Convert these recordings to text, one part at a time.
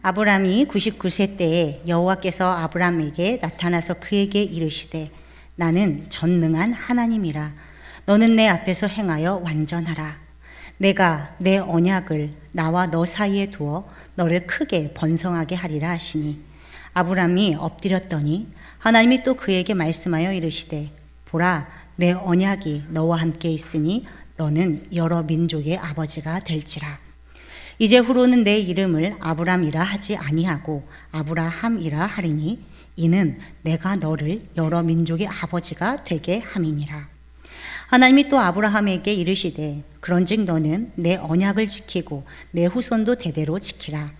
아브람이 99세 때에 여호와께서 아브람에게 나타나서 그에게 이르시되 나는 전능한 하나님이라. 너는 내 앞에서 행하여 완전하라. 내가 내 언약을 나와 너 사이에 두어 너를 크게 번성하게 하리라 하시니 아브람이 엎드렸더니 하나님이 또 그에게 말씀하여 이르시되 보라 내 언약이 너와 함께 있으니 너는 여러 민족의 아버지가 될지라. 이제 후로는 내 이름을 아브람이라 하지 아니하고 아브라함이라 하리니 이는 내가 너를 여러 민족의 아버지가 되게 함이니라. 하나님이 또 아브라함에게 이르시되 그런즉 너는 내 언약을 지키고 내 후손도 대대로 지키라.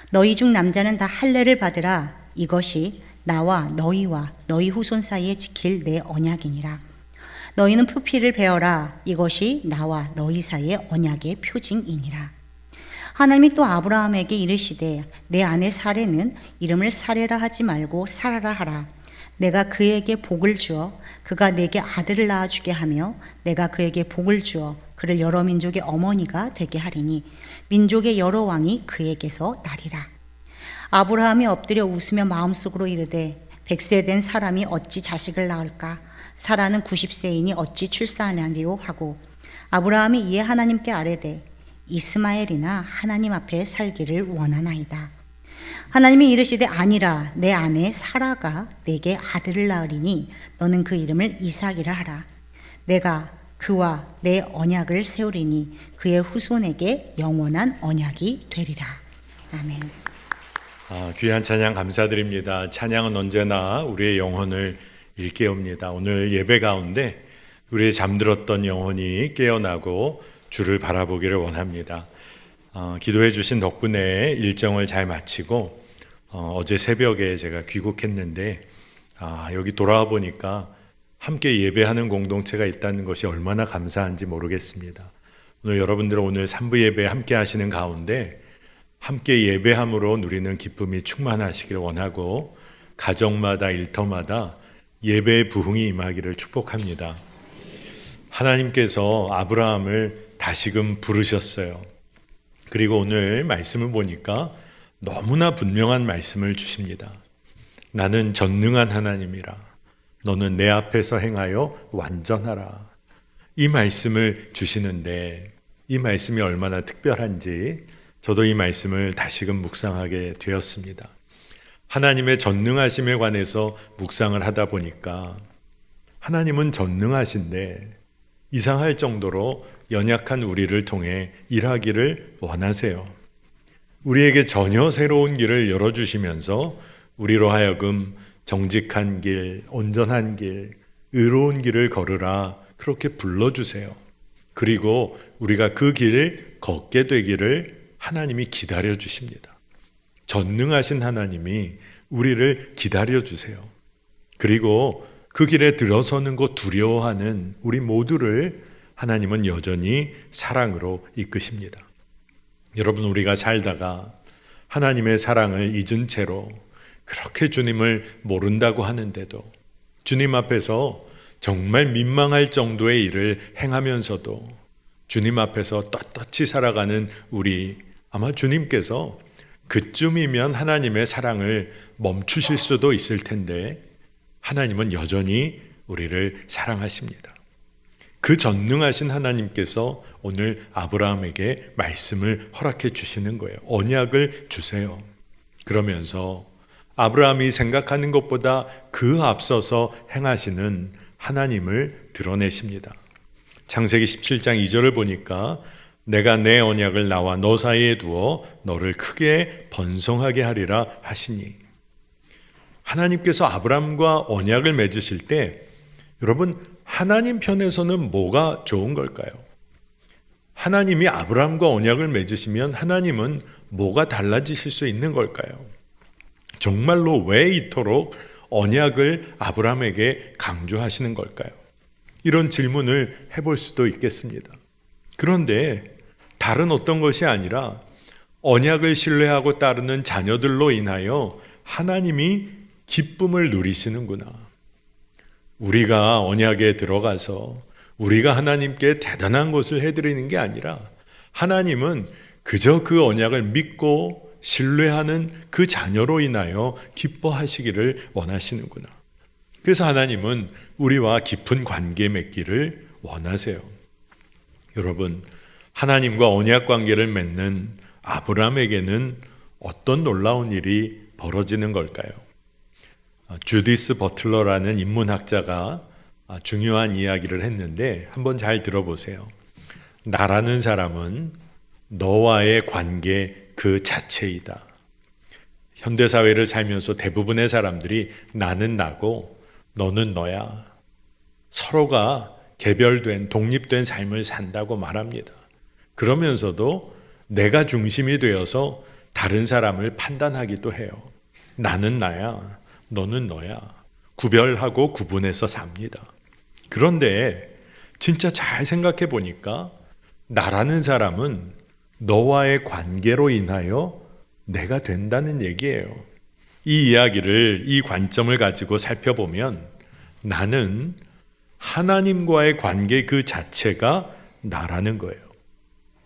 너희 중 남자는 다 할례를 받으라. 이것이 나와 너희와 너희 후손 사이에 지킬 내 언약이니라. 너희는 표피를 베어라. 이것이 나와 너희 사이의 언약의 표징이니라. 하나님이 또 아브라함에게 이르시되 내 아내 사레는 이름을 사레라 하지 말고 사라라 하라. 내가 그에게 복을 주어 그가 내게 아들을 낳아주게 하며 내가 그에게 복을 주어 그를 여러 민족의 어머니가 되게 하리니 민족의 여러 왕이 그에게서 나리라. 아브라함이 엎드려 웃으며 마음속으로 이르되 100세 된 사람이 어찌 자식을 낳을까? 사라는 90세이니 어찌 출산하리요 하고 아브라함이 이에 하나님께 아뢰되 이스마엘이나 하나님 앞에 살기를 원하나이다. 하나님이 이르시되 아니라 내 아내 사라가 내게 아들을 낳으리니 너는 그 이름을 이삭이라 하라. 내가 그와 내 언약을 세우리니 그의 후손에게 영원한 언약이 되리라. 아멘. 귀한 찬양 감사드립니다. 찬양은 언제나 우리의 영혼을 일깨웁니다. 오늘 예배 가운데 우리의 잠들었던 영혼이 깨어나고 주를 바라보기를 원합니다. 기도해 주신 덕분에 일정을 잘 마치고 어제 새벽에 제가 귀국했는데 여기 돌아와 보니까 함께 예배하는 공동체가 있다는 것이 얼마나 감사한지 모르겠습니다. 오늘 여러분들 오늘 3부 예배 함께 하시는 가운데 함께 예배함으로 누리는 기쁨이 충만하시길 원하고 가정마다 일터마다 예배의 부흥이 임하기를 축복합니다. 하나님께서 아브라함을 다시금 부르셨어요. 그리고 오늘 말씀을 보니까 너무나 분명한 말씀을 주십니다. 나는 전능한 하나님이라. 너는 내 앞에서 행하여 완전하라. 이 말씀을 주시는데 이 말씀이 얼마나 특별한지 저도 이 말씀을 다시금 묵상하게 되었습니다. 하나님의 전능하심에 관해서 묵상을 하다 보니까 하나님은 전능하신데 이상할 정도로 연약한 우리를 통해 일하기를 원하세요. 우리에게 전혀 새로운 길을 열어주시면서 우리로 하여금 정직한 길, 온전한 길, 의로운 길을 걸으라 그렇게 불러주세요. 그리고 우리가 그 길을 걷게 되기를 하나님이 기다려 주십니다. 전능하신 하나님이 우리를 기다려 주세요. 그리고 그 길에 들어서는 것 두려워하는 우리 모두를 하나님은 여전히 사랑으로 이끄십니다. 여러분, 우리가 살다가 하나님의 사랑을 잊은 채로 그렇게 주님을 모른다고 하는데도 주님 앞에서 정말 민망할 정도의 일을 행하면서도 주님 앞에서 떳떳이 살아가는 우리, 아마 주님께서 그쯤이면 하나님의 사랑을 멈추실 수도 있을 텐데 하나님은 여전히 우리를 사랑하십니다. 그 전능하신 하나님께서 오늘 아브라함에게 말씀을 허락해 주시는 거예요. 언약을 주세요. 그러면서 아브라함이 생각하는 것보다 그 앞서서 행하시는 하나님을 드러내십니다. 창세기 17장 2절을 보니까 내가 내 언약을 나와 너 사이에 두어 너를 크게 번성하게 하리라 하시니, 하나님께서 아브라함과 언약을 맺으실 때 여러분, 하나님 편에서는 뭐가 좋은 걸까요? 하나님이 아브라함과 언약을 맺으시면 하나님은 뭐가 달라지실 수 있는 걸까요? 정말로 왜 이토록 언약을 아브라함에게 강조하시는 걸까요? 이런 질문을 해볼 수도 있겠습니다. 그런데 다른 어떤 것이 아니라 언약을 신뢰하고 따르는 자녀들로 인하여 하나님이 기쁨을 누리시는구나. 우리가 언약에 들어가서 우리가 하나님께 대단한 것을 해드리는 게 아니라 하나님은 그저 그 언약을 믿고 신뢰하는 그 자녀로 인하여 기뻐하시기를 원하시는구나. 그래서 하나님은 우리와 깊은 관계 맺기를 원하세요. 여러분, 하나님과 언약 관계를 맺는 아브라함에게는 어떤 놀라운 일이 벌어지는 걸까요? 주디스 버틀러라는 인문학자가 중요한 이야기를 했는데 한번 잘 들어보세요. 나라는 사람은 너와의 관계 그 자체이다. 현대사회를 살면서 대부분의 사람들이 나는 나고 너는 너야. 서로가 개별된 독립된 삶을 산다고 말합니다. 그러면서도 내가 중심이 되어서 다른 사람을 판단하기도 해요. 나는 나야, 너는 너야. 구별하고 구분해서 삽니다. 그런데 진짜 잘 생각해 보니까 나라는 사람은 너와의 관계로 인하여 내가 된다는 얘기예요. 이 이야기를, 이 관점을 가지고 살펴보면 나는 하나님과의 관계 그 자체가 나라는 거예요.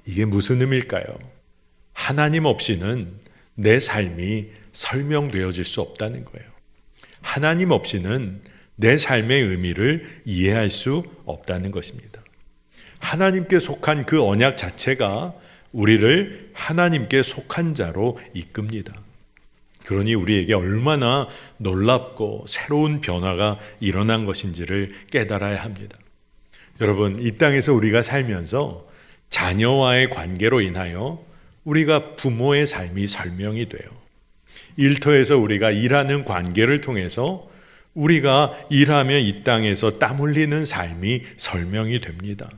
이게 무슨 의미일까요? 하나님 없이는 내 삶이 설명되어질 수 없다는 거예요. 하나님 없이는 내 삶의 의미를 이해할 수 없다는 것입니다. 하나님께 속한 그 언약 자체가 우리를 하나님께 속한 자로 이끕니다. 그러니 우리에게 얼마나 놀랍고 새로운 변화가 일어난 것인지를 깨달아야 합니다. 여러분, 이 땅에서 우리가 살면서 자녀와의 관계로 인하여 우리가 부모의 삶이 설명이 돼요. 일터에서 우리가 일하는 관계를 통해서 우리가 일하며 이 땅에서 땀 흘리는 삶이 설명이 됩니다.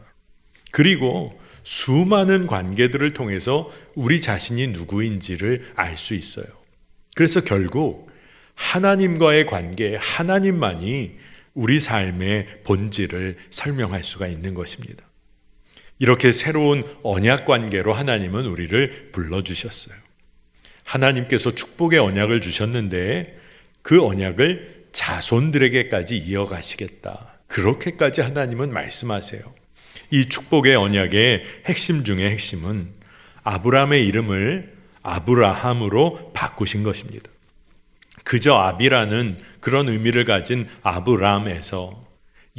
그리고 수많은 관계들을 통해서 우리 자신이 누구인지를 알 수 있어요. 그래서 결국 하나님과의 관계, 하나님만이 우리 삶의 본질을 설명할 수가 있는 것입니다. 이렇게 새로운 언약 관계로 하나님은 우리를 불러주셨어요. 하나님께서 축복의 언약을 주셨는데 그 언약을 자손들에게까지 이어가시겠다. 그렇게까지 하나님은 말씀하세요. 이 축복의 언약의 핵심 중의 핵심은 아브라함의 이름을 아브라함으로 바꾸신 것입니다. 그저 아비라는 그런 의미를 가진 아브라함에서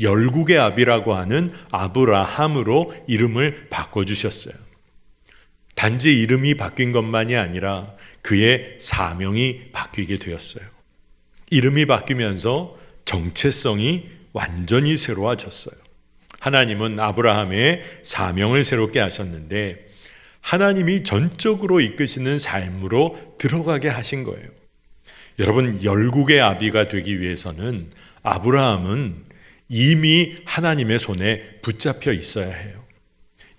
열국의 아비라고 하는 아브라함으로 이름을 바꿔주셨어요. 단지 이름이 바뀐 것만이 아니라 그의 사명이 바뀌게 되었어요. 이름이 바뀌면서 정체성이 완전히 새로워졌어요. 하나님은 아브라함의 사명을 새롭게 하셨는데 하나님이 전적으로 이끄시는 삶으로 들어가게 하신 거예요. 여러분, 열국의 아비가 되기 위해서는 아브라함은 이미 하나님의 손에 붙잡혀 있어야 해요.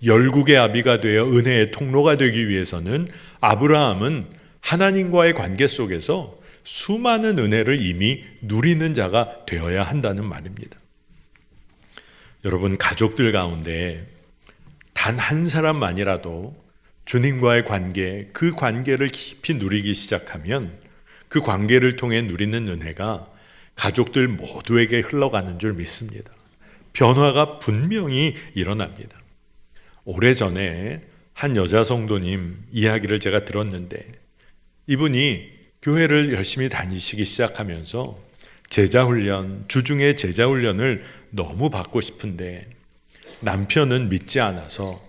열국의 아비가 되어 은혜의 통로가 되기 위해서는 아브라함은 하나님과의 관계 속에서 수많은 은혜를 이미 누리는 자가 되어야 한다는 말입니다. 여러분, 가족들 가운데 단 한 사람만이라도 주님과의 관계, 그 관계를 깊이 누리기 시작하면 그 관계를 통해 누리는 은혜가 가족들 모두에게 흘러가는 줄 믿습니다. 변화가 분명히 일어납니다. 오래전에 한 여자 성도님 이야기를 제가 들었는데 이분이 교회를 열심히 다니시기 시작하면서 제자훈련, 주중에 제자훈련을 너무 받고 싶은데 남편은 믿지 않아서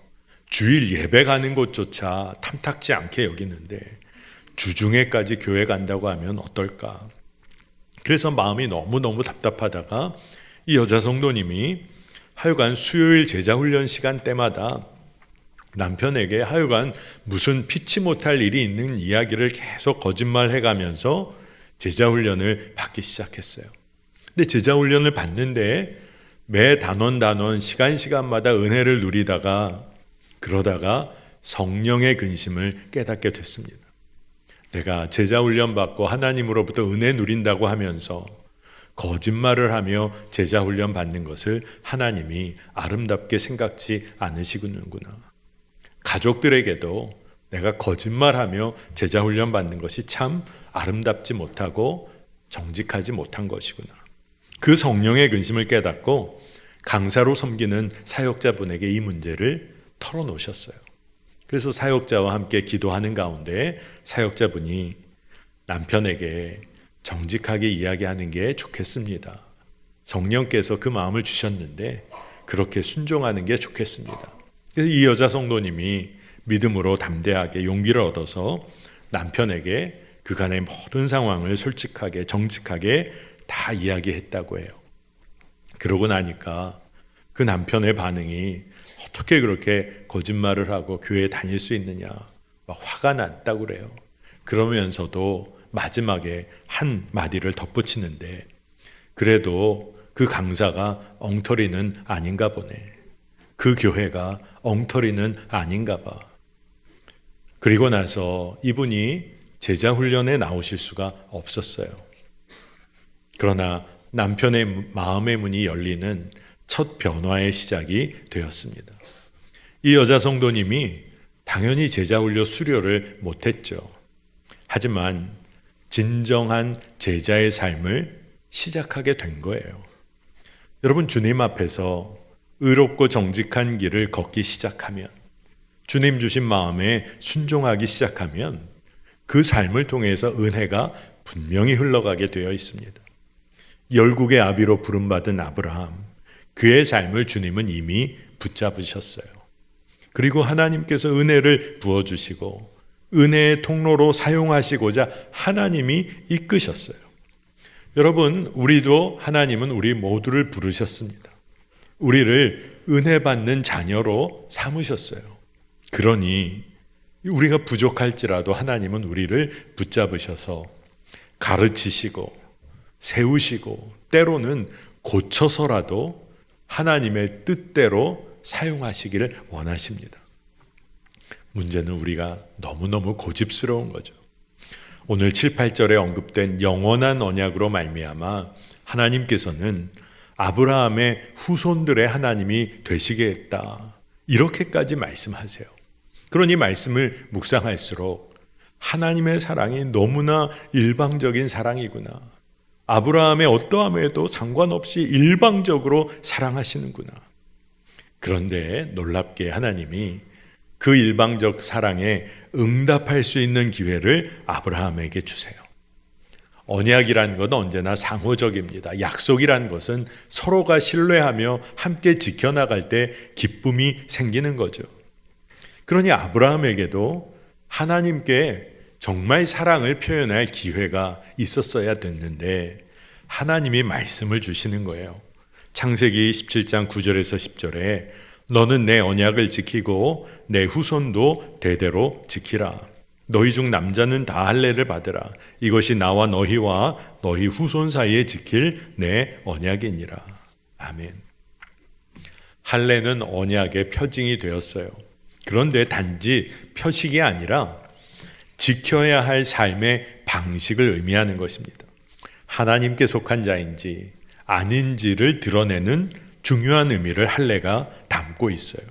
주일 예배 가는 곳조차 탐탁지 않게 여기는데 주중에까지 교회 간다고 하면 어떨까? 그래서 마음이 너무너무 답답하다가 이 여자 성도님이 하여간 수요일 제자훈련 시간 때마다 남편에게 하여간 무슨 피치 못할 일이 있는 이야기를 계속 거짓말해가면서 제자훈련을 받기 시작했어요. 근데 제자훈련을 받는데 매 단원 시간마다 은혜를 누리다가 그러다가 성령의 근심을 깨닫게 됐습니다. 내가 제자훈련 받고 하나님으로부터 은혜 누린다고 하면서 거짓말을 하며 제자훈련 받는 것을 하나님이 아름답게 생각지 않으시는구나. 가족들에게도 내가 거짓말하며 제자훈련 받는 것이 참 아름답지 못하고 정직하지 못한 것이구나. 그 성령의 근심을 깨닫고 강사로 섬기는 사역자분에게 이 문제를 털어놓으셨어요. 그래서 사역자와 함께 기도하는 가운데 사역자분이 남편에게 정직하게 이야기하는 게 좋겠습니다. 성령께서 그 마음을 주셨는데 그렇게 순종하는 게 좋겠습니다. 그래서 이 여자 성도님이 믿음으로 담대하게 용기를 얻어서 남편에게 그간의 모든 상황을 솔직하게 정직하게 다 이야기했다고 해요. 그러고 나니까 그 남편의 반응이 어떻게 그렇게 거짓말을 하고 교회에 다닐 수 있느냐 막 화가 났다고 그래요. 그러면서도 마지막에 한 마디를 덧붙이는데 그래도 그 강사가 엉터리는 아닌가 보네. 그 교회가 엉터리는 아닌가 봐. 그리고 나서 이분이 제자 훈련에 나오실 수가 없었어요. 그러나 남편의 마음의 문이 열리는 첫 변화의 시작이 되었습니다. 이 여자 성도님이 당연히 제자 훈련 수료를 못했죠. 하지만 진정한 제자의 삶을 시작하게 된 거예요. 여러분, 주님 앞에서 의롭고 정직한 길을 걷기 시작하면, 주님 주신 마음에 순종하기 시작하면 그 삶을 통해서 은혜가 분명히 흘러가게 되어 있습니다. 열국의 아비로 부름받은 아브라함, 그의 삶을 주님은 이미 붙잡으셨어요. 그리고 하나님께서 은혜를 부어주시고 은혜의 통로로 사용하시고자 하나님이 이끄셨어요. 여러분, 우리도 하나님은 우리 모두를 부르셨습니다. 우리를 은혜 받는 자녀로 삼으셨어요. 그러니 우리가 부족할지라도 하나님은 우리를 붙잡으셔서 가르치시고 세우시고 때로는 고쳐서라도 하나님의 뜻대로 사용하시기를 원하십니다. 문제는 우리가 너무너무 고집스러운 거죠. 오늘 7, 8절에 언급된 영원한 언약으로 말미암아 하나님께서는 아브라함의 후손들의 하나님이 되시겠다, 이렇게까지 말씀하세요. 그러니 말씀을 묵상할수록 하나님의 사랑이 너무나 일방적인 사랑이구나, 아브라함의 어떠함에도 상관없이 일방적으로 사랑하시는구나. 그런데 놀랍게 하나님이 그 일방적 사랑에 응답할 수 있는 기회를 아브라함에게 주세요. 언약이라는 것은 언제나 상호적입니다. 약속이라는 것은 서로가 신뢰하며 함께 지켜나갈 때 기쁨이 생기는 거죠. 그러니 아브라함에게도 하나님께 정말 사랑을 표현할 기회가 있었어야 됐는데 하나님이 말씀을 주시는 거예요. 창세기 17장 9절에서 10절에 너는 내 언약을 지키고 내 후손도 대대로 지키라. 너희 중 남자는 다 할례를 받으라. 이것이 나와 너희와 너희 후손 사이에 지킬 내 언약이니라. 아멘. 할례는 언약의 표징이 되었어요. 그런데 단지 표식이 아니라 지켜야 할 삶의 방식을 의미하는 것입니다. 하나님께 속한 자인지 아닌지를 드러내는 중요한 의미를 할례가 담고 있어요.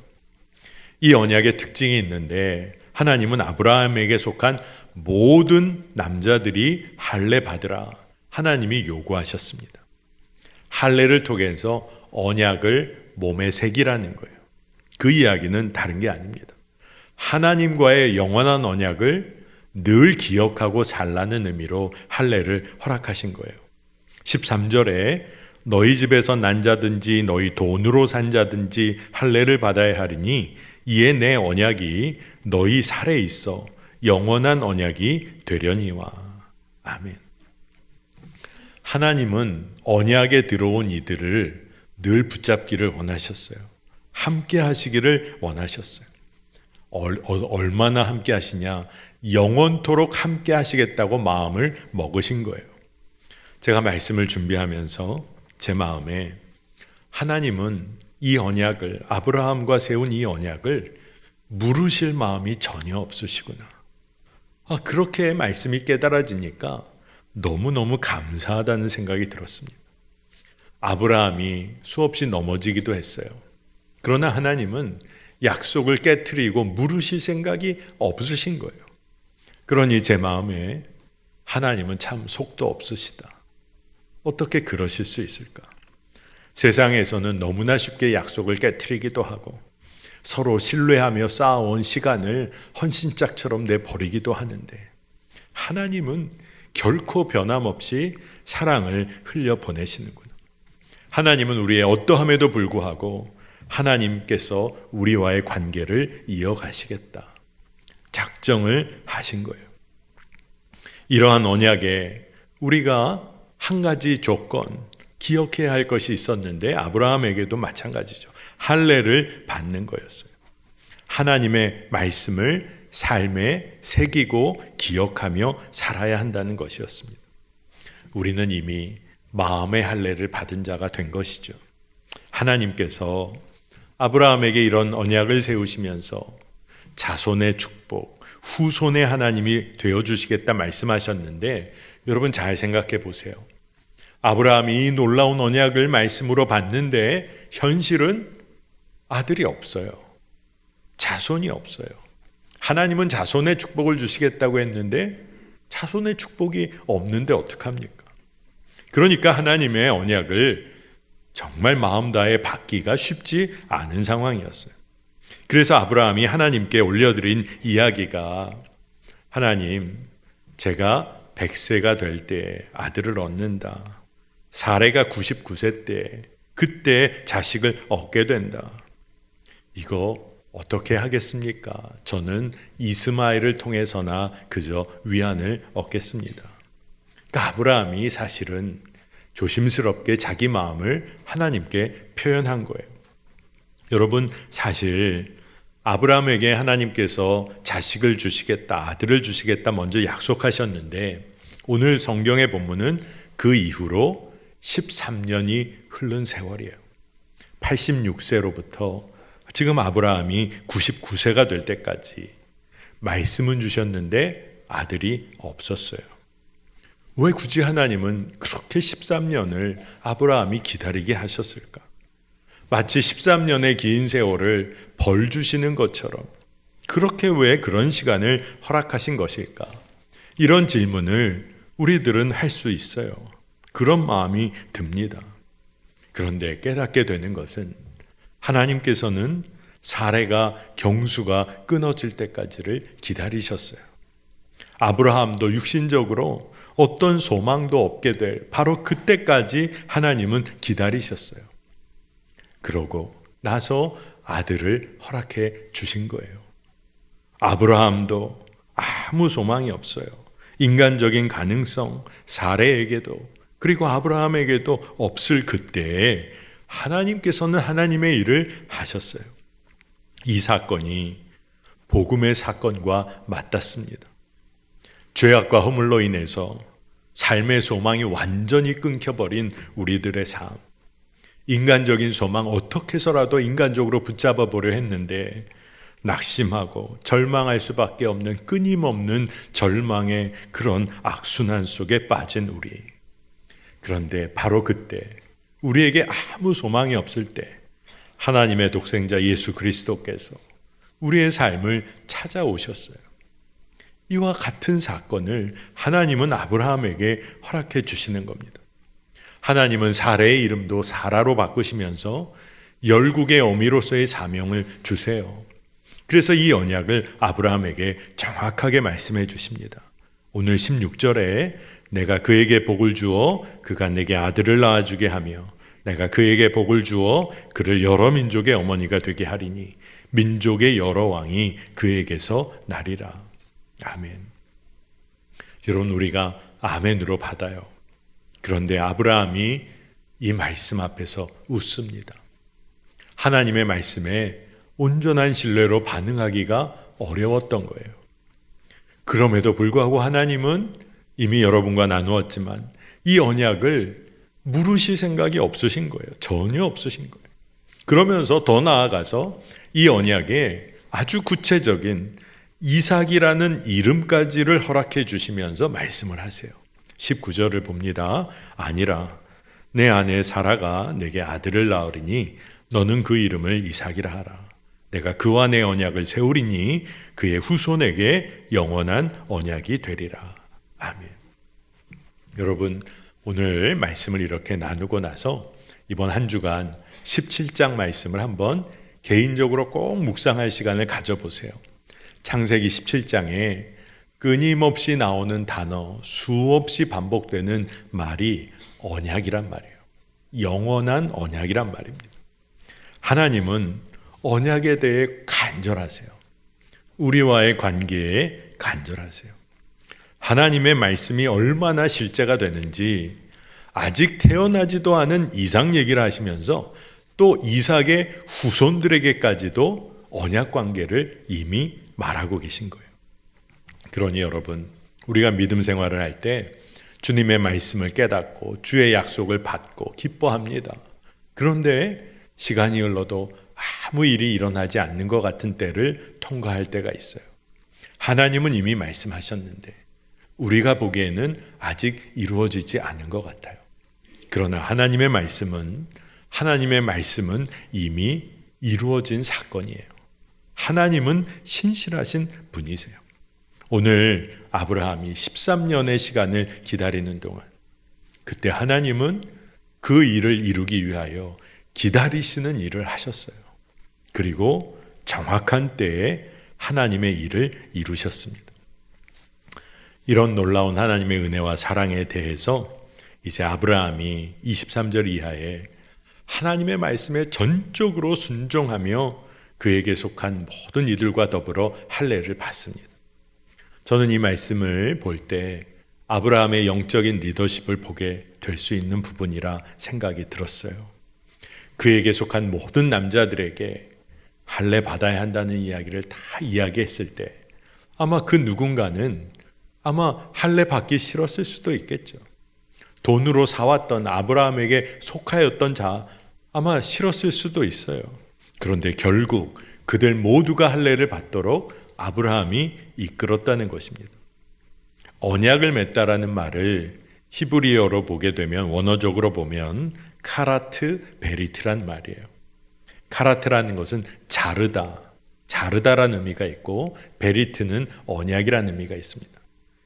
이 언약의 특징이 있는데 하나님은 아브라함에게 속한 모든 남자들이 할례 받으라, 하나님이 요구하셨습니다. 할례를 통해서 언약을 몸에 새기라는 거예요. 그 이야기는 다른 게 아닙니다. 하나님과의 영원한 언약을 늘 기억하고 살라는 의미로 할례를 허락하신 거예요. 13절에 너희 집에서 난 자든지 너희 돈으로 산 자든지 할례를 받아야 하리니 이에 내 언약이 너희 살에 있어 영원한 언약이 되려니와. 아멘. 하나님은 언약에 들어온 이들을 늘 붙잡기를 원하셨어요. 함께 하시기를 원하셨어요. 얼마나 함께 하시냐? 영원토록 함께 하시겠다고 마음을 먹으신 거예요. 제가 말씀을 준비하면서 제 마음에 하나님은 이 언약을, 아브라함과 세운 이 언약을 물으실 마음이 전혀 없으시구나. 그렇게 말씀이 깨달아지니까 너무너무 감사하다는 생각이 들었습니다. 아브라함이 수없이 넘어지기도 했어요. 그러나 하나님은 약속을 깨트리고 물으실 생각이 없으신 거예요. 그러니 제 마음에 하나님은 참 속도 없으시다. 어떻게 그러실 수 있을까? 세상에서는 너무나 쉽게 약속을 깨트리기도 하고 서로 신뢰하며 쌓아온 시간을 헌신짝처럼 내버리기도 하는데 하나님은 결코 변함없이 사랑을 흘려보내시는구나. 하나님은 우리의 어떠함에도 불구하고 하나님께서 우리와의 관계를 이어가시겠다. 작정을 하신 거예요. 이러한 언약에 우리가 한 가지 조건, 기억해야 할 것이 있었는데 아브라함에게도 마찬가지죠. 할례를 받는 거였어요. 하나님의 말씀을 삶에 새기고 기억하며 살아야 한다는 것이었습니다. 우리는 이미 마음의 할례를 받은 자가 된 것이죠. 하나님께서 아브라함에게 이런 언약을 세우시면서 자손의 축복, 후손의 하나님이 되어주시겠다 말씀하셨는데 여러분 잘 생각해 보세요. 아브라함이 이 놀라운 언약을 말씀으로 받는데 현실은 아들이 없어요. 자손이 없어요. 하나님은 자손의 축복을 주시겠다고 했는데 자손의 축복이 없는데 어떡합니까? 그러니까 하나님의 언약을 정말 마음 다해 받기가 쉽지 않은 상황이었어요. 그래서 아브라함이 하나님께 올려드린 이야기가 하나님, 제가 100세가 될 때 아들을 얻는다. 사례가 99세 때 그때 자식을 얻게 된다. 이거 어떻게 하겠습니까? 저는 이스마엘을 통해서나 그저 위안을 얻겠습니다. 그러니까 아브라함이 사실은 조심스럽게 자기 마음을 하나님께 표현한 거예요. 여러분, 사실 아브라함에게 하나님께서 자식을 주시겠다, 아들을 주시겠다 먼저 약속하셨는데 오늘 성경의 본문은 그 이후로 13년이 흐른 세월이에요. 86세로부터 지금 아브라함이 99세가 될 때까지 말씀은 주셨는데 아들이 없었어요. 왜 굳이 하나님은 그렇게 13년을 아브라함이 기다리게 하셨을까? 마치 13년의 긴 세월을 벌 주시는 것처럼 그렇게 왜 그런 시간을 허락하신 것일까? 이런 질문을 우리들은 할 수 있어요. 그런 마음이 듭니다. 그런데 깨닫게 되는 것은 하나님께서는 사례가 경수가 끊어질 때까지를 기다리셨어요. 아브라함도 육신적으로 어떤 소망도 없게 될 바로 그때까지 하나님은 기다리셨어요. 그러고 나서 아들을 허락해 주신 거예요. 아브라함도 아무 소망이 없어요. 인간적인 가능성, 사례에게도 그리고 아브라함에게도 없을 그때에 하나님께서는 하나님의 일을 하셨어요. 이 사건이 복음의 사건과 맞닿습니다. 죄악과 허물로 인해서 삶의 소망이 완전히 끊겨버린 우리들의 삶. 인간적인 소망 어떻게 해서라도 인간적으로 붙잡아 보려 했는데 낙심하고 절망할 수밖에 없는 끊임없는 절망의 그런 악순환 속에 빠진 우리. 그런데 바로 그때 우리에게 아무 소망이 없을 때 하나님의 독생자 예수 그리스도께서 우리의 삶을 찾아오셨어요. 이와 같은 사건을 하나님은 아브라함에게 허락해 주시는 겁니다. 하나님은 사례의 이름도 사라로 바꾸시면서 열국의 어미로서의 사명을 주세요. 그래서 이 언약을 아브라함에게 정확하게 말씀해 주십니다. 오늘 16절에 내가 그에게 복을 주어 그가 내게 아들을 낳아주게 하며 내가 그에게 복을 주어 그를 여러 민족의 어머니가 되게 하리니 민족의 여러 왕이 그에게서 나리라. 아멘. 여러분, 우리가 아멘으로 받아요. 그런데 아브라함이 이 말씀 앞에서 웃습니다. 하나님의 말씀에 온전한 신뢰로 반응하기가 어려웠던 거예요. 그럼에도 불구하고 하나님은 이미 여러분과 나누었지만 이 언약을 물으실 생각이 없으신 거예요. 전혀 없으신 거예요. 그러면서 더 나아가서 이 언약에 아주 구체적인 이삭이라는 이름까지를 허락해 주시면서 말씀을 하세요. 19절을 봅니다. 아니라 내 아내 사라가 내게 아들을 낳으리니 너는 그 이름을 이삭이라 하라. 내가 그와 내 언약을 세우리니 그의 후손에게 영원한 언약이 되리라. 아멘. 여러분, 오늘 말씀을 이렇게 나누고 나서 이번 한 주간 17장 말씀을 한번 개인적으로 꼭 묵상할 시간을 가져보세요. 창세기 17장에 끊임없이 나오는 단어, 수없이 반복되는 말이 언약이란 말이에요. 영원한 언약이란 말입니다. 하나님은 언약에 대해 간절하세요. 우리와의 관계에 간절하세요. 하나님의 말씀이 얼마나 실제가 되는지 아직 태어나지도 않은 이삭 얘기를 하시면서 또 이삭의 후손들에게까지도 언약 관계를 이미 말하고 계신 거예요. 그러니 여러분, 우리가 믿음 생활을 할 때 주님의 말씀을 깨닫고 주의 약속을 받고 기뻐합니다. 그런데 시간이 흘러도 아무 일이 일어나지 않는 것 같은 때를 통과할 때가 있어요. 하나님은 이미 말씀하셨는데 우리가 보기에는 아직 이루어지지 않은 것 같아요. 그러나 하나님의 말씀은 이미 이루어진 사건이에요. 하나님은 신실하신 분이세요. 오늘 아브라함이 13년의 시간을 기다리는 동안 그때 하나님은 그 일을 이루기 위하여 기다리시는 일을 하셨어요. 그리고 정확한 때에 하나님의 일을 이루셨습니다. 이런 놀라운 하나님의 은혜와 사랑에 대해서 이제 아브라함이 23절 이하에 하나님의 말씀에 전적으로 순종하며 그에게 속한 모든 이들과 더불어 할례를 받습니다. 저는 이 말씀을 볼 때 아브라함의 영적인 리더십을 보게 될 수 있는 부분이라 생각이 들었어요. 그에게 속한 모든 남자들에게 할례 받아야 한다는 이야기를 다 이야기했을 때 아마 그 누군가는 아마 할례 받기 싫었을 수도 있겠죠. 돈으로 사왔던 아브라함에게 속하였던 자 아마 싫었을 수도 있어요. 그런데 결국 그들 모두가 할례를 받도록 아브라함이 이끌었다는 것입니다. 언약을 맺다라는 말을 히브리어로 보게 되면 원어적으로 보면 카라트 베리트란 말이에요. 카라트라는 것은 자르다라는 의미가 있고 베리트는 언약이라는 의미가 있습니다.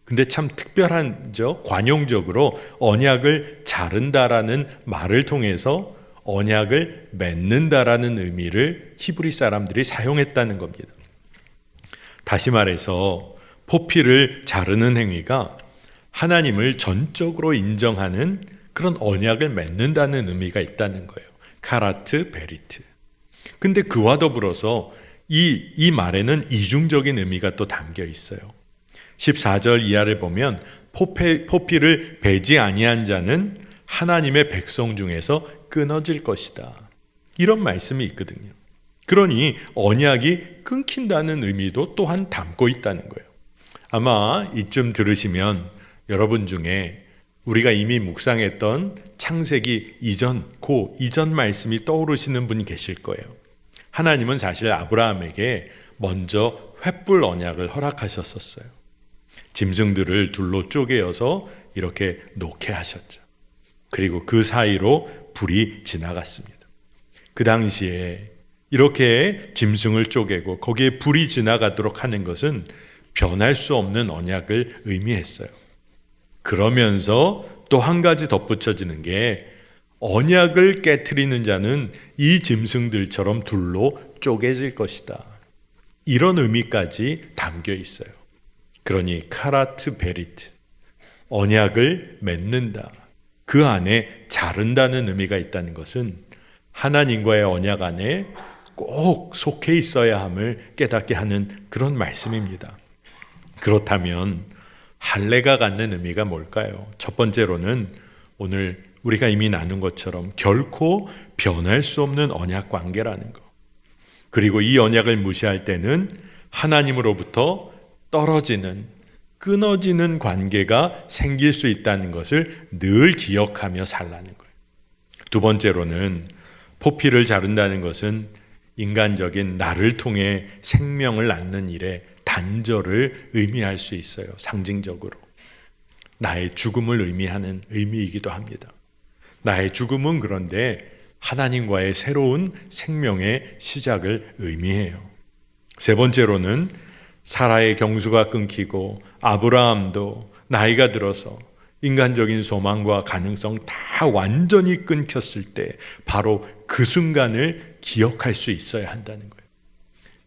근데 참 특별한죠. 관용적으로 언약을 자른다라는 말을 통해서 언약을 맺는다라는 의미를 히브리 사람들이 사용했다는 겁니다. 다시 말해서 포피를 자르는 행위가 하나님을 전적으로 인정하는 그런 언약을 맺는다는 의미가 있다는 거예요. 카라트 베리트. 근데 그와 더불어서 이 말에는 이중적인 의미가 또 담겨 있어요. 14절 이하를 보면 포피를 베지 아니한 자는 하나님의 백성 중에서 끊어질 것이다. 이런 말씀이 있거든요. 그러니 언약이 끊긴다는 의미도 또한 담고 있다는 거예요. 아마 이쯤 들으시면 여러분 중에 우리가 이미 묵상했던 창세기 이전 말씀이 떠오르시는 분이 계실 거예요. 하나님은 사실 아브라함에게 먼저 횃불 언약을 허락하셨었어요. 짐승들을 둘로 쪼개어서 이렇게 놓게 하셨죠. 그리고 그 사이로 불이 지나갔습니다. 그 당시에 이렇게 짐승을 쪼개고 거기에 불이 지나가도록 하는 것은 변할 수 없는 언약을 의미했어요. 그러면서 또 한 가지 덧붙여지는 게 언약을 깨트리는 자는 이 짐승들처럼 둘로 쪼개질 것이다. 이런 의미까지 담겨 있어요. 그러니 카라트 베리트, 언약을 맺는다. 그 안에 자른다는 의미가 있다는 것은 하나님과의 언약 안에 꼭 속해 있어야 함을 깨닫게 하는 그런 말씀입니다. 그렇다면 할례가 갖는 의미가 뭘까요? 첫 번째로는 오늘 우리가 이미 나눈 것처럼 결코 변할 수 없는 언약 관계라는 것. 그리고 이 언약을 무시할 때는 하나님으로부터 떨어지는, 끊어지는 관계가 생길 수 있다는 것을 늘 기억하며 살라는 거예요. 두 번째로는 포피를 자른다는 것은 인간적인 나를 통해 생명을 낳는 일에 단절을 의미할 수 있어요. 상징적으로. 나의 죽음을 의미하는 의미이기도 합니다. 나의 죽음은 그런데 하나님과의 새로운 생명의 시작을 의미해요. 세 번째로는 사라의 경수가 끊기고 아브라함도 나이가 들어서 인간적인 소망과 가능성 다 완전히 끊겼을 때 바로 그 순간을 기억할 수 있어야 한다는 거예요.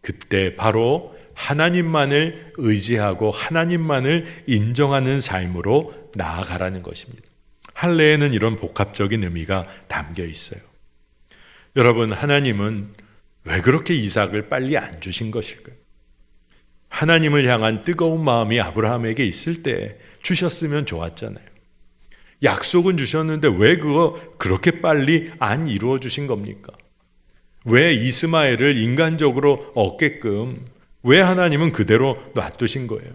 그때 바로 하나님만을 의지하고 하나님만을 인정하는 삶으로 나아가라는 것입니다. 할례에는 이런 복합적인 의미가 담겨 있어요. 여러분, 하나님은 왜 그렇게 이삭을 빨리 안 주신 것일까요? 하나님을 향한 뜨거운 마음이 아브라함에게 있을 때 주셨으면 좋았잖아요. 약속은 주셨는데 왜 그거 그렇게 빨리 안 이루어 주신 겁니까? 왜 이스마엘을 인간적으로 얻게끔 왜 하나님은 그대로 놔두신 거예요?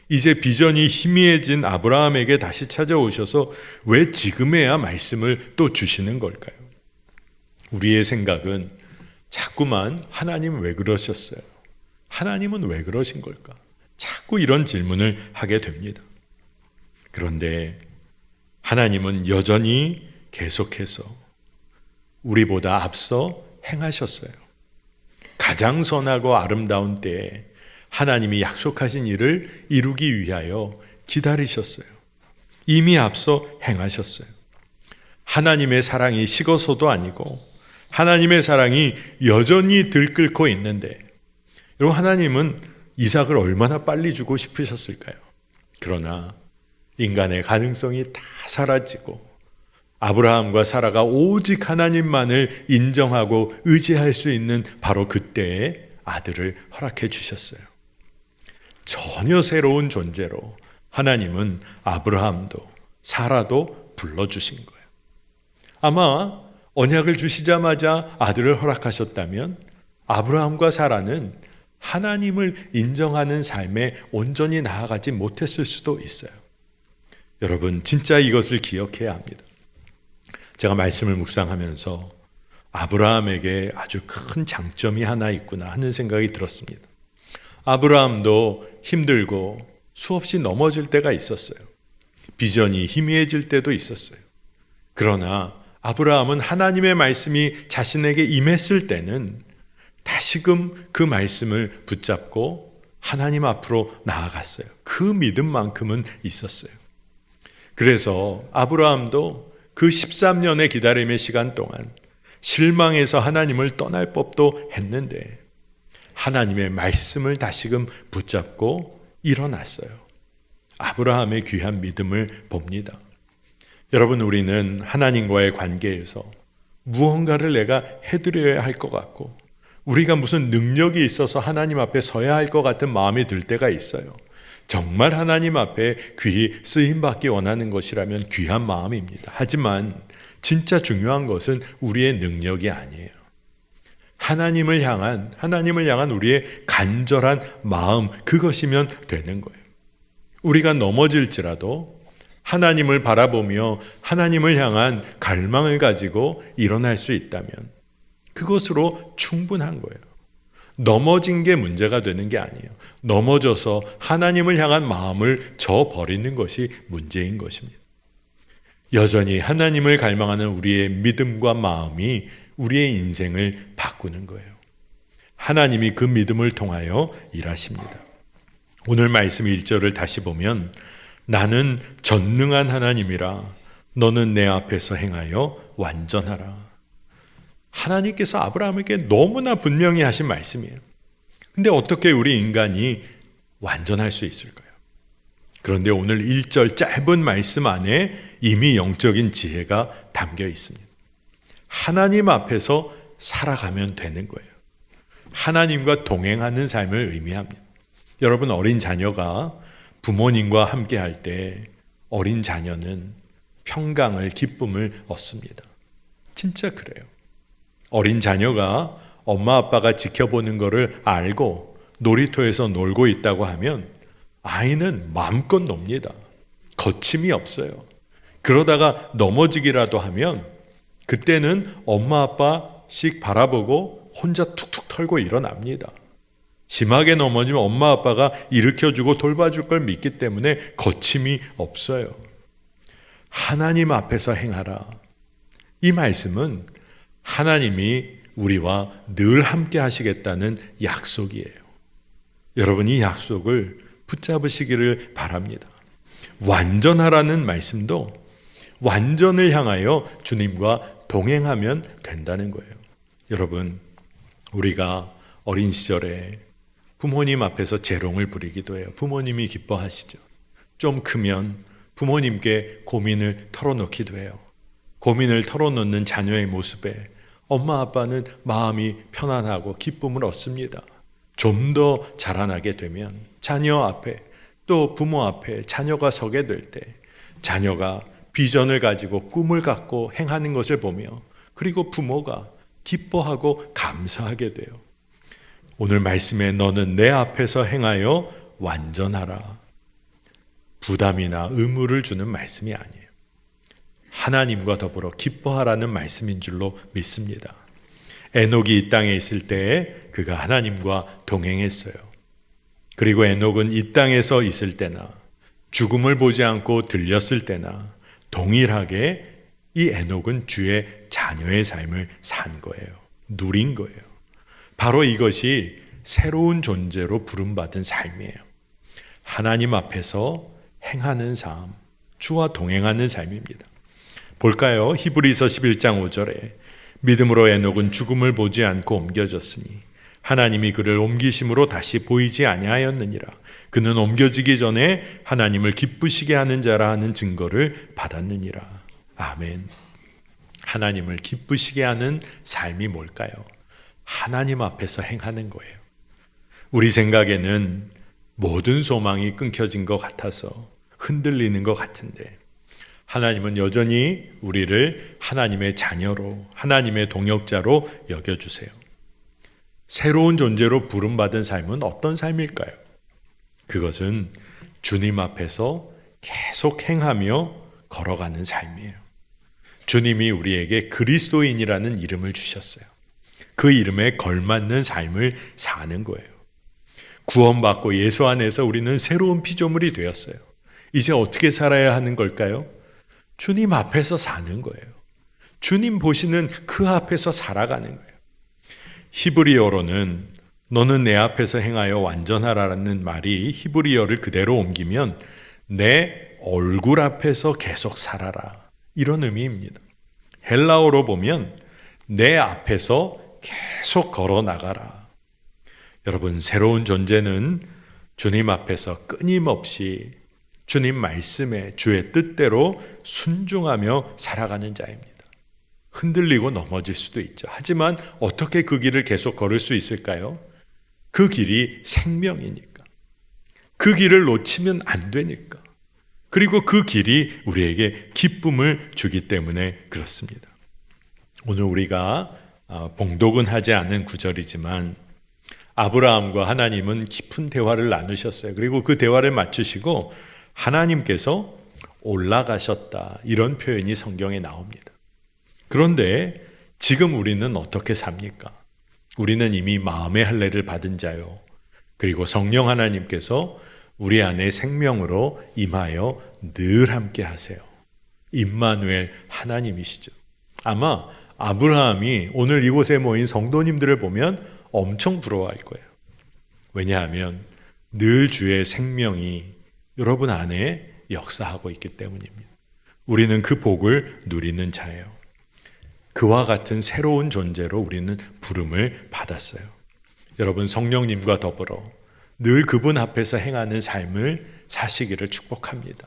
이제 비전이 희미해진 아브라함에게 다시 찾아오셔서 왜 지금에야 말씀을 또 주시는 걸까요? 우리의 생각은 자꾸만 하나님 왜 그러셨어요? 하나님은 왜 그러신 걸까? 자꾸 이런 질문을 하게 됩니다. 그런데 하나님은 여전히 계속해서 우리보다 앞서 행하셨어요. 가장 선하고 아름다운 때에 하나님이 약속하신 일을 이루기 위하여 기다리셨어요. 이미 앞서 행하셨어요. 하나님의 사랑이 식어서도 아니고 하나님의 사랑이 여전히 들끓고 있는데, 여러분, 하나님은 이삭을 얼마나 빨리 주고 싶으셨을까요? 그러나 인간의 가능성이 다 사라지고 아브라함과 사라가 오직 하나님만을 인정하고 의지할 수 있는 바로 그때에 아들을 허락해 주셨어요. 전혀 새로운 존재로 하나님은 아브라함도 사라도 불러주신 거예요. 아마 언약을 주시자마자 아들을 허락하셨다면 아브라함과 사라는 하나님을 인정하는 삶에 온전히 나아가지 못했을 수도 있어요. 여러분, 진짜 이것을 기억해야 합니다. 제가 말씀을 묵상하면서 아브라함에게 아주 큰 장점이 하나 있구나 하는 생각이 들었습니다. 아브라함도 힘들고 수없이 넘어질 때가 있었어요. 비전이 희미해질 때도 있었어요. 그러나 아브라함은 하나님의 말씀이 자신에게 임했을 때는 다시금 그 말씀을 붙잡고 하나님 앞으로 나아갔어요. 그 믿음만큼은 있었어요. 그래서 아브라함도 그 13년의 기다림의 시간 동안 실망해서 하나님을 떠날 법도 했는데 하나님의 말씀을 다시금 붙잡고 일어났어요. 아브라함의 귀한 믿음을 봅니다. 여러분, 우리는 하나님과의 관계에서 무언가를 내가 해드려야 할 것 같고 우리가 무슨 능력이 있어서 하나님 앞에 서야 할 것 같은 마음이 들 때가 있어요. 정말 하나님 앞에 귀히 쓰임받기 원하는 것이라면 귀한 마음입니다. 하지만 진짜 중요한 것은 우리의 능력이 아니에요. 하나님을 향한 우리의 간절한 마음, 그것이면 되는 거예요. 우리가 넘어질지라도 하나님을 바라보며 하나님을 향한 갈망을 가지고 일어날 수 있다면 그것으로 충분한 거예요. 넘어진 게 문제가 되는 게 아니에요. 넘어져서 하나님을 향한 마음을 저버리는 것이 문제인 것입니다. 여전히 하나님을 갈망하는 우리의 믿음과 마음이 우리의 인생을 바꾸는 거예요. 하나님이 그 믿음을 통하여 일하십니다. 오늘 말씀 1절을 다시 보면 나는 전능한 하나님이라 너는 내 앞에서 행하여 완전하라. 하나님께서 아브라함에게 너무나 분명히 하신 말씀이에요. 근데 어떻게 우리 인간이 완전할 수 있을까요? 그런데 오늘 1절 짧은 말씀 안에 이미 영적인 지혜가 담겨 있습니다. 하나님 앞에서 살아가면 되는 거예요. 하나님과 동행하는 삶을 의미합니다. 여러분, 어린 자녀가 부모님과 함께 할 때 어린 자녀는 평강을, 기쁨을 얻습니다. 진짜 그래요. 어린 자녀가 엄마 아빠가 지켜보는 것을 알고 놀이터에서 놀고 있다고 하면 아이는 마음껏 놉니다. 거침이 없어요. 그러다가 넘어지기라도 하면 그때는 엄마 아빠씩 바라보고 혼자 툭툭 털고 일어납니다. 심하게 넘어지면 엄마 아빠가 일으켜주고 돌봐줄 걸 믿기 때문에 거침이 없어요. 하나님 앞에서 행하라. 이 말씀은 하나님이 우리와 늘 함께 하시겠다는 약속이에요. 여러분, 이 약속을 붙잡으시기를 바랍니다. 완전하라는 말씀도 완전을 향하여 주님과 동행하면 된다는 거예요. 여러분, 우리가 어린 시절에 부모님 앞에서 재롱을 부리기도 해요. 부모님이 기뻐하시죠. 좀 크면 부모님께 고민을 털어놓기도 해요. 고민을 털어놓는 자녀의 모습에 엄마 아빠는 마음이 편안하고 기쁨을 얻습니다. 좀 더 자라나게 되면 자녀 앞에 또 부모 앞에 자녀가 서게 될 때 자녀가 비전을 가지고 꿈을 갖고 행하는 것을 보며 그리고 부모가 기뻐하고 감사하게 돼요. 오늘 말씀에 너는 내 앞에서 행하여 완전하라. 부담이나 의무를 주는 말씀이 아니에요. 하나님과 더불어 기뻐하라는 말씀인 줄로 믿습니다. 에녹이 이 땅에 있을 때에 그가 하나님과 동행했어요. 그리고 에녹은 이 땅에서 있을 때나 죽음을 보지 않고 들렸을 때나 동일하게 이 에녹은 주의 자녀의 삶을 산 거예요. 누린 거예요. 바로 이것이 새로운 존재로 부름받은 삶이에요. 하나님 앞에서 행하는 삶, 주와 동행하는 삶입니다. 볼까요? 히브리서 11장 5절에 믿음으로 에녹은 죽음을 보지 않고 옮겨졌으니 하나님이 그를 옮기심으로 다시 보이지 아니하였느니라. 그는 옮겨지기 전에 하나님을 기쁘시게 하는 자라 하는 증거를 받았느니라. 아멘. 하나님을 기쁘시게 하는 삶이 뭘까요? 하나님 앞에서 행하는 거예요. 우리 생각에는 모든 소망이 끊겨진 것 같아서 흔들리는 것 같은데 하나님은 여전히 우리를 하나님의 자녀로, 하나님의 동역자로 여겨주세요. 새로운 존재로 부름받은 삶은 어떤 삶일까요? 그것은 주님 앞에서 계속 행하며 걸어가는 삶이에요. 주님이 우리에게 그리스도인이라는 이름을 주셨어요. 그 이름에 걸맞는 삶을 사는 거예요. 구원받고 예수 안에서 우리는 새로운 피조물이 되었어요. 이제 어떻게 살아야 하는 걸까요? 주님 앞에서 사는 거예요. 주님 보시는 그 앞에서 살아가는 거예요. 히브리어로는 너는 내 앞에서 행하여 완전하라는 말이 히브리어를 그대로 옮기면 내 얼굴 앞에서 계속 살아라. 이런 의미입니다. 헬라어로 보면 내 앞에서 계속 걸어 나가라. 여러분, 새로운 존재는 주님 앞에서 끊임없이 주님 말씀에 주의 뜻대로 순종하며 살아가는 자입니다. 흔들리고 넘어질 수도 있죠. 하지만 어떻게 그 길을 계속 걸을 수 있을까요? 그 길이 생명이니까. 그 길을 놓치면 안 되니까. 그리고 그 길이 우리에게 기쁨을 주기 때문에 그렇습니다. 오늘 우리가 봉독은 하지 않은 구절이지만 아브라함과 하나님은 깊은 대화를 나누셨어요. 그리고 그 대화를 마치시고 하나님께서 올라가셨다. 이런 표현이 성경에 나옵니다. 그런데 지금 우리는 어떻게 삽니까? 우리는 이미 마음의 할례를 받은 자요. 그리고 성령 하나님께서 우리 안에 생명으로 임하여 늘 함께 하세요. 임마누엘 하나님이시죠. 아마 아브라함이 오늘 이곳에 모인 성도님들을 보면 엄청 부러워할 거예요. 왜냐하면 늘 주의 생명이 여러분 안에 역사하고 있기 때문입니다. 우리는 그 복을 누리는 자예요. 그와 같은 새로운 존재로 우리는 부름을 받았어요. 여러분, 성령님과 더불어 늘 그분 앞에서 행하는 삶을 사시기를 축복합니다.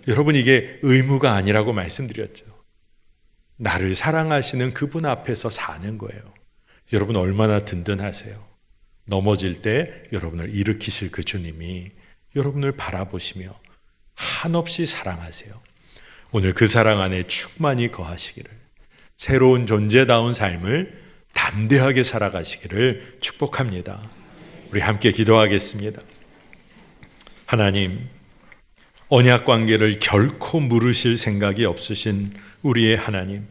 여러분, 이게 의무가 아니라고 말씀드렸죠. 나를 사랑하시는 그분 앞에서 사는 거예요. 여러분, 얼마나 든든하세요. 넘어질 때 여러분을 일으키실 그 주님이 여러분을 바라보시며 한없이 사랑하세요. 오늘 그 사랑 안에 충만히 거하시기를, 새로운 존재다운 삶을 담대하게 살아가시기를 축복합니다. 우리 함께 기도하겠습니다. 하나님, 언약 관계를 결코 무르실 생각이 없으신 우리의 하나님,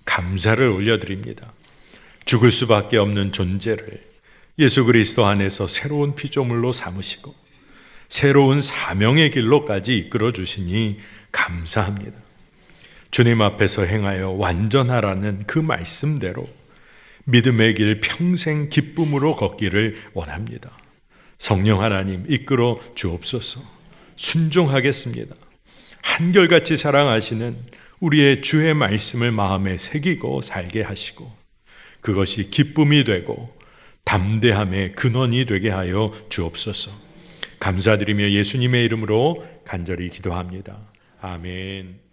감사를 올려드립니다. 죽을 수밖에 없는 존재를 예수 그리스도 안에서 새로운 피조물로 삼으시고 새로운 사명의 길로까지 이끌어 주시니 감사합니다. 주님 앞에서 행하여 완전하라는 그 말씀대로 믿음의 길 평생 기쁨으로 걷기를 원합니다. 성령 하나님 이끌어 주옵소서. 순종하겠습니다. 한결같이 사랑하시는 우리의 주의 말씀을 마음에 새기고 살게 하시고 그것이 기쁨이 되고 담대함의 근원이 되게 하여 주옵소서. 감사드리며 예수님의 이름으로 간절히 기도합니다. 아멘.